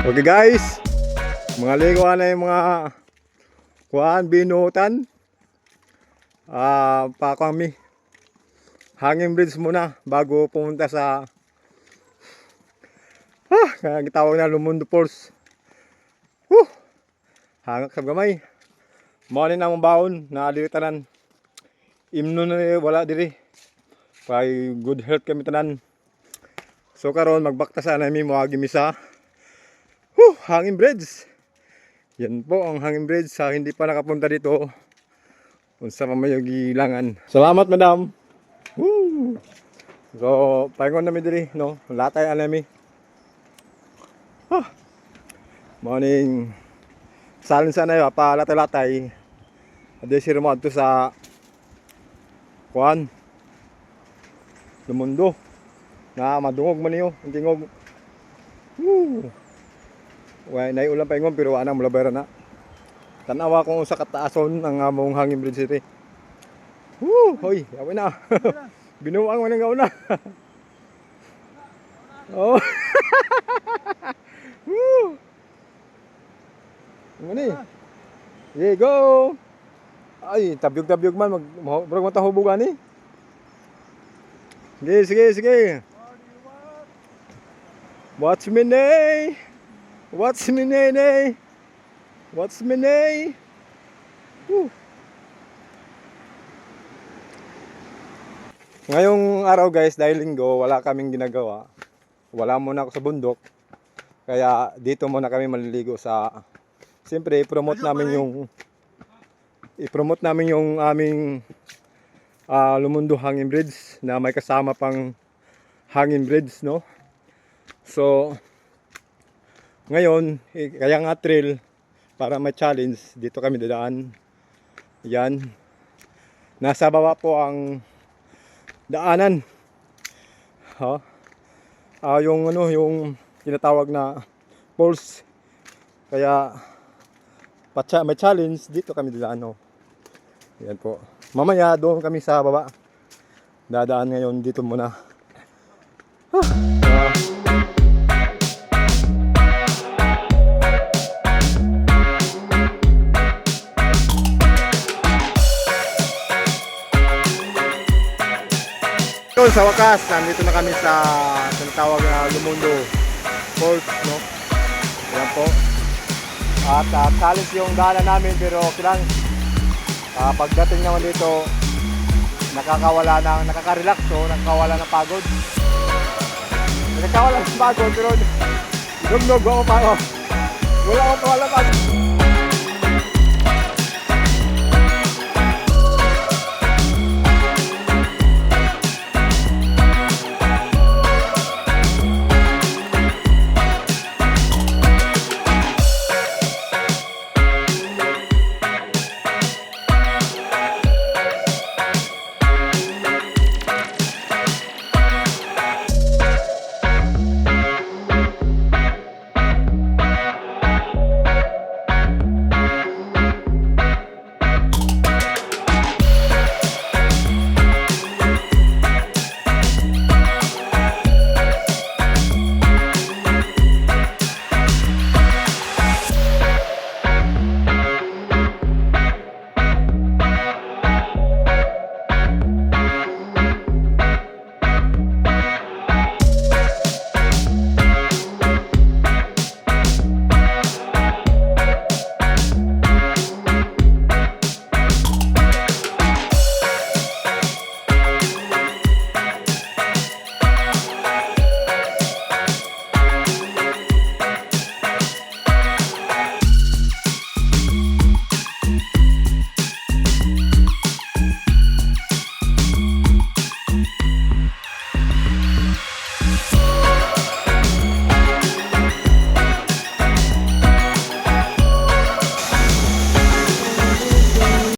Okay guys, mga liguan na yung mga binutan. Pa kami hanging bridge muna bago pumunta sa kaya gitawag na Lumundo Falls. Hangak sa gamay. Mao ni namang baon na diri tanan. Imno na wala diri. Kay good health kami tanan. So karon magbakta sana mi moagi misa. Hanging bridge. Yan po ang hanging bridge sa hindi pa nakapunta dito. Unsa pa may gilangan. Salamat madam. Woo! So paingon na mi diri no. Latay anami. Morning. Salin sana yo pa latay-latay. Ade si Ramon to sa kuan. Lumundo. Na madungog man niyo, ang tingog. Woo! Way nay ulan paingon pero anang mulabera na. Tanawa kung sa kataason ang among hanging bridge diri. Woo! Hoy, yawa na. Binuang man nga una. Oh. Woo! Ngani? Yeah, go. Ay, tabyog-tabyog man murag matahubugan ni. Sige. What's my name? What's my name? What's my name? Ngayong araw guys, dahil linggo, wala kaming ginagawa. Wala muna ako sa bundok. Kaya dito muna kami maliligo sa... Siyempre, i-promote namin yung aming Lumundo Hanging Bridge na may kasama pang hanging bridge, no? So, ngayon, kaya nga trail para may challenge, dito kami dadaan. Yan. Nasa baba po ang daanan. Yung tinatawag na falls. Kaya may challenge dito kami dadaan, no. Yan po. Mamaya doon kami sa baba. Dadaan ngayon dito muna. Sa wakas, nandito na kami sa tinatawag na Lumundo Falls, no? Yan po. At challenge yung daanan namin pero kailang pagdating naman dito nakaka-relax, so nakakawala ng pagod. Nakakawala ng pagod pero dumnog ako pa ako. Wala akong pagod.